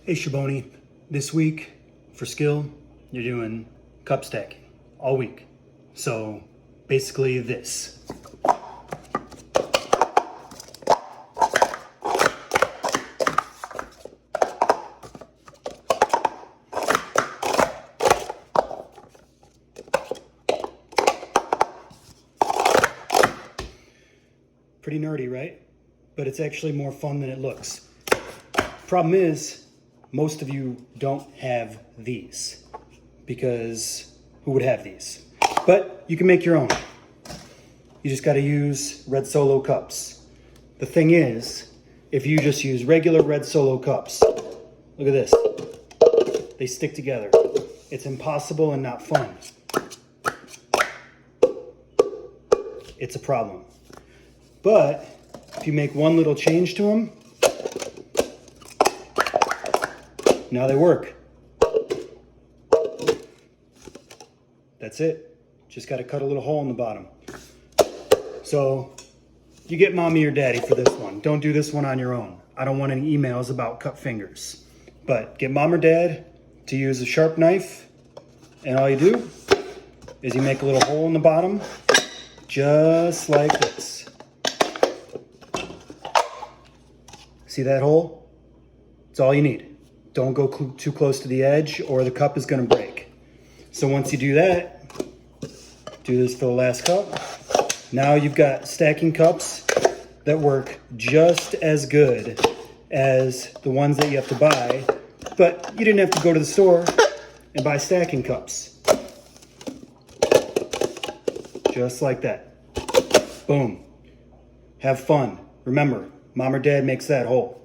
Hey Shaboni, this week for skill, you're doing cup stacking all week. So basically this. Pretty nerdy, right? But it's actually more fun than it looks. Problem is, most of you don't have these, because who would have these? But you can make your own. You just got to use red Solo cups. The thing is, if you just use regular red Solo cups, look at this. They stick together. It's impossible and not fun. It's a problem. But if you make one little change to them, now they work. That's it. Just got to cut a little hole in the bottom. So you get mommy or daddy for this one. Don't do this one on your own. I don't want any emails about cut fingers. But get mom or dad to use a sharp knife, and all you do is you make a little hole in the bottom, just like this. See that hole? It's all you need. Don't go too close to the edge or the cup is going to break. So once you do that, do this for the last cup. Now you've got stacking cups that work just as good as the ones that you have to buy, but you didn't have to go to the store and buy stacking cups. Just like that. Boom. Have fun. Remember, mom or dad makes that hole.